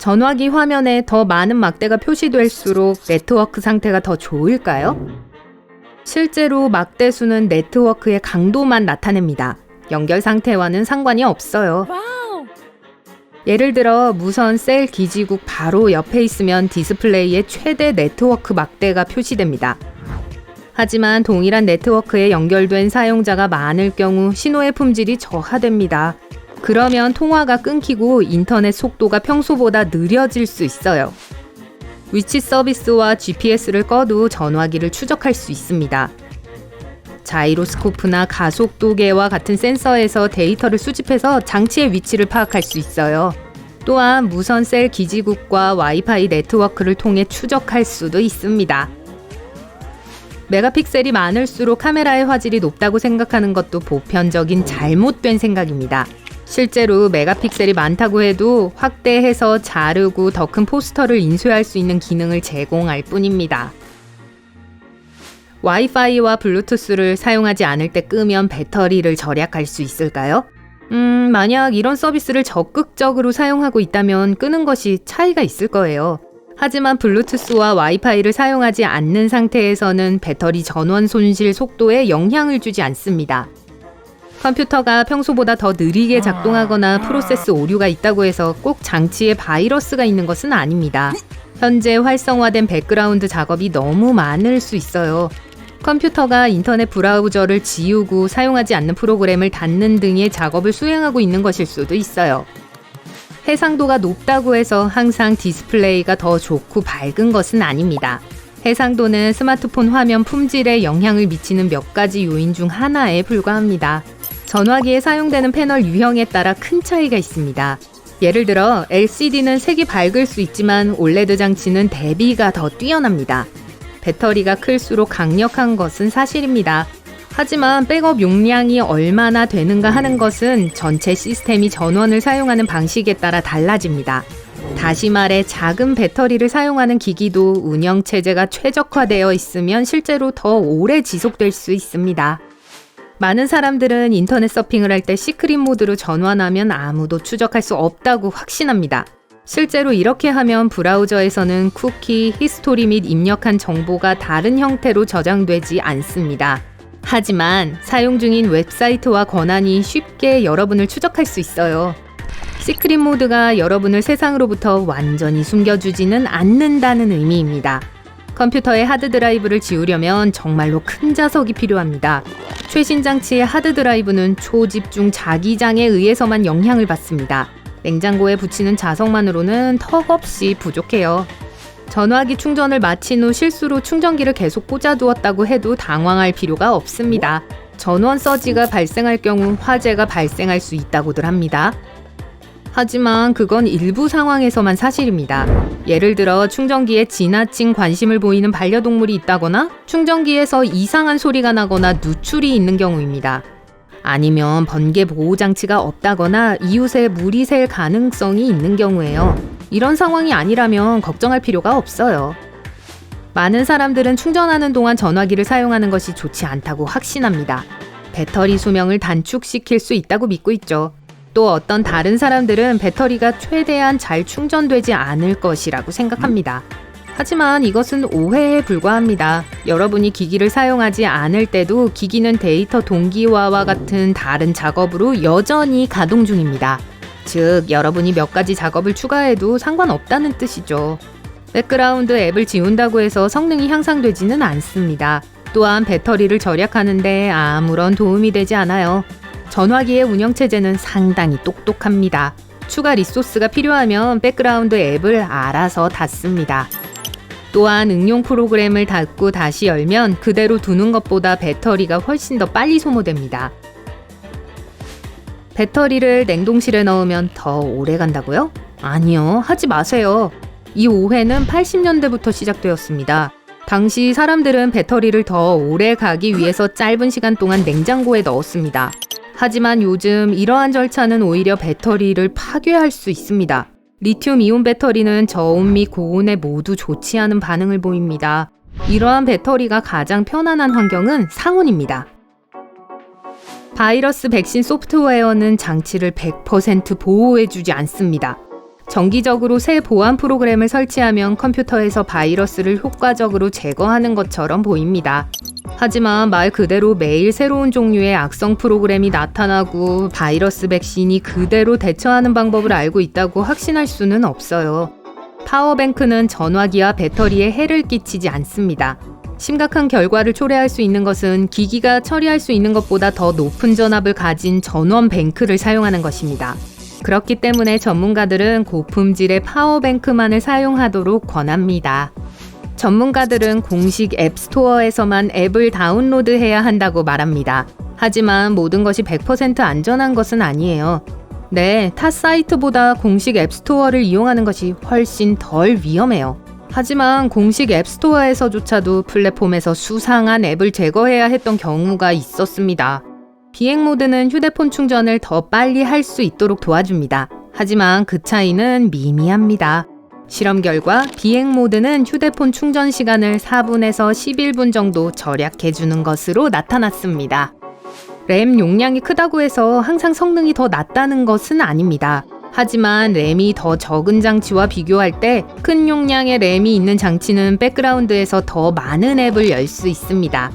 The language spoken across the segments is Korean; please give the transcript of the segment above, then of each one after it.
전화기 화면에 더 많은 막대가 표시될수록 네트워크 상태가 더 좋을까요? 실제로 막대 수는 네트워크의 강도만 나타냅니다. 연결 상태와는 상관이 없어요. 예를 들어 무선 셀 기지국 바로 옆에 있으면 디스플레이에 최대 네트워크 막대가 표시됩니다. 하지만 동일한 네트워크에 연결된 사용자가 많을 경우 신호의 품질이 저하됩니다. 그러면 통화가 끊기고 인터넷 속도가 평소보다 느려질 수 있어요. 위치 서비스와 GPS를 꺼도 전화기를 추적할 수 있습니다. 자이로스코프나 가속도계와 같은 센서에서 데이터를 수집해서 장치의 위치를 파악할 수 있어요. 또한 무선 셀 기지국과 와이파이 네트워크를 통해 추적할 수도 있습니다. 메가픽셀이 많을수록 카메라의 화질이 높다고 생각하는 것도 보편적인 잘못된 생각입니다. 실제로 메가픽셀이 많다고 해도 확대해서 자르고 더 큰 포스터를 인쇄할 수 있는 기능을 제공할 뿐입니다. 와이파이와 블루투스를 사용하지 않을 때 끄면 배터리를 절약할 수 있을까요? 만약 이런 서비스를 적극적으로 사용하고 있다면 끄는 것이 차이가 있을 거예요. 하지만 블루투스와 와이파이를 사용하지 않는 상태에서는 배터리 전원 손실 속도에 영향을 주지 않습니다. 컴퓨터가 평소보다 더 느리게 작동하거나 프로세스 오류가 있다고 해서 꼭 장치에 바이러스가 있는 것은 아닙니다. 현재 활성화된 백그라운드 작업이 너무 많을 수 있어요. 컴퓨터가 인터넷 브라우저를 지우고 사용하지 않는 프로그램을 닫는 등의 작업을 수행하고 있는 것일 수도 있어요. 해상도가 높다고 해서 항상 디스플레이가 더 좋고 밝은 것은 아닙니다. 해상도는 스마트폰 화면 품질에 영향을 미치는 몇 가지 요인 중 하나에 불과합니다. 전화기에 사용되는 패널 유형에 따라 큰 차이가 있습니다. 예를 들어 LCD는 색이 밝을 수 있지만 OLED 장치는 대비가 더 뛰어납니다. 배터리가 클수록 강력한 것은 사실입니다. 하지만 백업 용량이 얼마나 되는가 하는 것은 전체 시스템이 전원을 사용하는 방식에 따라 달라집니다. 다시 말해 작은 배터리를 사용하는 기기도 운영체제가 최적화되어 있으면 실제로 더 오래 지속될 수 있습니다. 많은 사람들은 인터넷 서핑을 할 때 시크릿 모드로 전환하면 아무도 추적할 수 없다고 확신합니다. 실제로 이렇게 하면 브라우저에서는 쿠키, 히스토리 및 입력한 정보가 다른 형태로 저장되지 않습니다. 하지만 사용 중인 웹사이트와 권한이 쉽게 여러분을 추적할 수 있어요. 시크릿 모드가 여러분을 세상으로부터 완전히 숨겨주지는 않는다는 의미입니다. 컴퓨터의 하드드라이브를 지우려면 정말로 큰 자석이 필요합니다. 최신 장치의 하드드라이브는 초집중 자기장에 의해서만 영향을 받습니다. 냉장고에 붙이는 자석만으로는 턱없이 부족해요. 전화기 충전을 마친 후 실수로 충전기를 계속 꽂아두었다고 해도 당황할 필요가 없습니다. 전원 서지가 발생할 경우 화재가 발생할 수 있다고들 합니다. 하지만 그건 일부 상황에서만 사실입니다. 예를 들어 충전기에 지나친 관심을 보이는 반려동물이 있다거나 충전기에서 이상한 소리가 나거나 누출이 있는 경우입니다. 아니면 번개 보호 장치가 없다거나 이웃에 물이 샐 가능성이 있는 경우예요. 이런 상황이 아니라면 걱정할 필요가 없어요. 많은 사람들은 충전하는 동안 전화기를 사용하는 것이 좋지 않다고 확신합니다. 배터리 수명을 단축시킬 수 있다고 믿고 있죠. 또 어떤 다른 사람들은 배터리가 최대한 잘 충전되지 않을 것이라고 생각합니다. 하지만 이것은 오해에 불과합니다. 여러분이 기기를 사용하지 않을 때도 기기는 데이터 동기화와 같은 다른 작업으로 여전히 가동 중입니다. 즉, 여러분이 몇 가지 작업을 추가해도 상관없다는 뜻이죠. 백그라운드 앱을 지운다고 해서 성능이 향상되지는 않습니다. 또한 배터리를 절약하는데 아무런 도움이 되지 않아요. 전화기의 운영체제는 상당히 똑똑합니다. 추가 리소스가 필요하면 백그라운드 앱을 알아서 닫습니다. 또한 응용 프로그램을 닫고 다시 열면 그대로 두는 것보다 배터리가 훨씬 더 빨리 소모됩니다. 배터리를 냉동실에 넣으면 더 오래 간다고요? 아니요, 하지 마세요. 이 오해는 80년대부터 시작되었습니다. 당시 사람들은 배터리를 더 오래 가기 위해서 짧은 시간 동안 냉장고에 넣었습니다. 하지만 요즘 이러한 절차는 오히려 배터리를 파괴할 수 있습니다. 리튬 이온 배터리는 저온 및 고온에 모두 좋지 않은 반응을 보입니다. 이러한 배터리가 가장 편안한 환경은 상온입니다. 바이러스 백신 소프트웨어는 장치를 100% 보호해주지 않습니다. 정기적으로 새 보안 프로그램을 설치하면 컴퓨터에서 바이러스를 효과적으로 제거하는 것처럼 보입니다. 하지만 말 그대로 매일 새로운 종류의 악성 프로그램이 나타나고 바이러스 백신이 그대로 대처하는 방법을 알고 있다고 확신할 수는 없어요. 파워뱅크는 전화기와 배터리에 해를 끼치지 않습니다. 심각한 결과를 초래할 수 있는 것은 기기가 처리할 수 있는 것보다 더 높은 전압을 가진 전원 뱅크를 사용하는 것입니다. 그렇기 때문에 전문가들은 고품질의 파워뱅크만을 사용하도록 권합니다. 전문가들은 공식 앱스토어에서만 앱을 다운로드해야 한다고 말합니다. 하지만 모든 것이 100% 안전한 것은 아니에요. 네, 타 사이트보다 공식 앱스토어를 이용하는 것이 훨씬 덜 위험해요. 하지만 공식 앱스토어에서조차도 플랫폼에서 수상한 앱을 제거해야 했던 경우가 있었습니다. 비행 모드는 휴대폰 충전을 더 빨리 할 수 있도록 도와줍니다. 하지만 그 차이는 미미합니다. 실험 결과 비행 모드는 휴대폰 충전 시간을 4분에서 11분 정도 절약해주는 것으로 나타났습니다. 램 용량이 크다고 해서 항상 성능이 더 낮다는 것은 아닙니다. 하지만 램이 더 적은 장치와 비교할 때 큰 용량의 램이 있는 장치는 백그라운드에서 더 많은 앱을 열 수 있습니다.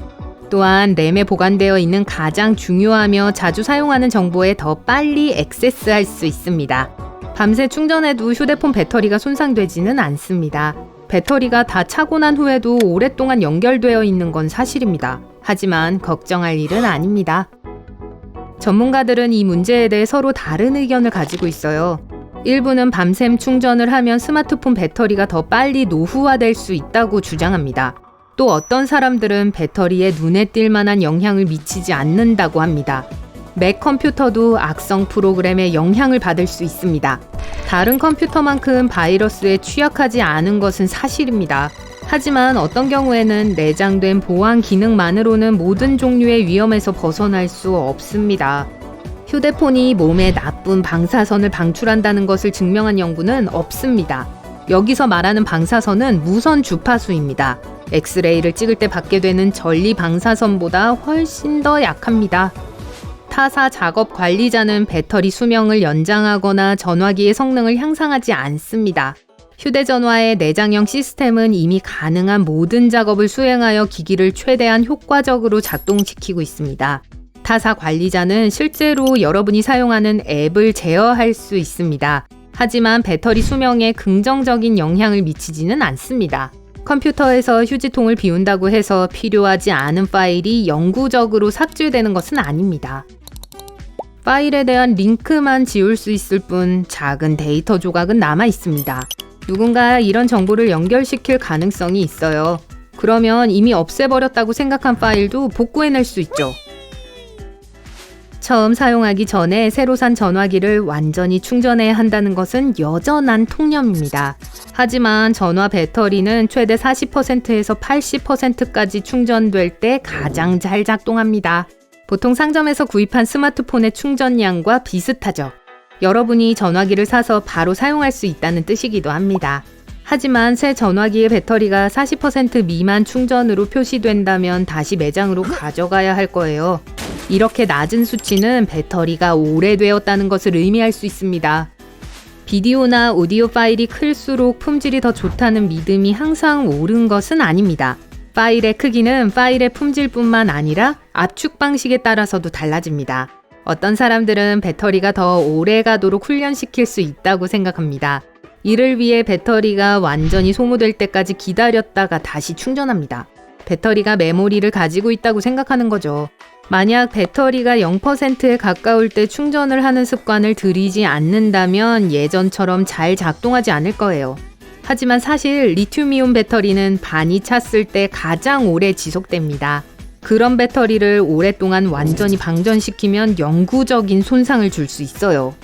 또한 램에 보관되어 있는 가장 중요하며 자주 사용하는 정보에 더 빨리 액세스할 수 있습니다. 밤새 충전해도 휴대폰 배터리가 손상되지는 않습니다. 배터리가 다 차고 난 후에도 오랫동안 연결되어 있는 건 사실입니다. 하지만 걱정할 일은 아닙니다. 전문가들은 이 문제에 대해 서로 다른 의견을 가지고 있어요. 일부는 밤샘 충전을 하면 스마트폰 배터리가 더 빨리 노후화될 수 있다고 주장합니다. 또 어떤 사람들은 배터리에 눈에 띌 만한 영향을 미치지 않는다고 합니다. 맥 컴퓨터도 악성 프로그램에 영향을 받을 수 있습니다. 다른 컴퓨터만큼 바이러스에 취약하지 않은 것은 사실입니다. 하지만 어떤 경우에는 내장된 보안 기능만으로는 모든 종류의 위험에서 벗어날 수 없습니다. 휴대폰이 몸에 나쁜 방사선을 방출한다는 것을 증명한 연구는 없습니다. 여기서 말하는 방사선은 무선 주파수입니다. 엑스레이를 찍을 때 받게 되는 전리 방사선보다 훨씬 더 약합니다. 타사 작업 관리자는 배터리 수명을 연장하거나 전화기의 성능을 향상하지 않습니다. 휴대전화의 내장형 시스템은 이미 가능한 모든 작업을 수행하여 기기를 최대한 효과적으로 작동시키고 있습니다. 타사 관리자는 실제로 여러분이 사용하는 앱을 제어할 수 있습니다. 하지만 배터리 수명에 긍정적인 영향을 미치지는 않습니다. 컴퓨터에서 휴지통을 비운다고 해서 필요하지 않은 파일이 영구적으로 삭제되는 것은 아닙니다. 파일에 대한 링크만 지울 수 있을 뿐 작은 데이터 조각은 남아 있습니다. 누군가 이런 정보를 연결시킬 가능성이 있어요. 그러면 이미 없애버렸다고 생각한 파일도 복구해낼 수 있죠. 처음 사용하기 전에 새로 산 전화기를 완전히 충전해야 한다는 것은 여전한 통념입니다. 하지만 전화 배터리는 최대 40%에서 80%까지 충전될 때 가장 잘 작동합니다. 보통 상점에서 구입한 스마트폰의 충전량과 비슷하죠. 여러분이 전화기를 사서 바로 사용할 수 있다는 뜻이기도 합니다. 하지만 새 전화기의 배터리가 40% 미만 충전으로 표시된다면 다시 매장으로 가져가야 할 거예요. 이렇게 낮은 수치는 배터리가 오래되었다는 것을 의미할 수 있습니다. 비디오나 오디오 파일이 클수록 품질이 더 좋다는 믿음이 항상 옳은 것은 아닙니다. 파일의 크기는 파일의 품질뿐만 아니라 압축 방식에 따라서도 달라집니다. 어떤 사람들은 배터리가 더 오래 가도록 훈련시킬 수 있다고 생각합니다. 이를 위해 배터리가 완전히 소모될 때까지 기다렸다가 다시 충전합니다. 배터리가 메모리를 가지고 있다고 생각하는 거죠. 만약 배터리가 0%에 가까울 때 충전을 하는 습관을 들이지 않는다면 예전처럼 잘 작동하지 않을 거예요. 하지만 사실 리튬이온 배터리는 반이 찼을 때 가장 오래 지속됩니다. 그런 배터리를 오랫동안 완전히 방전시키면 영구적인 손상을 줄 수 있어요.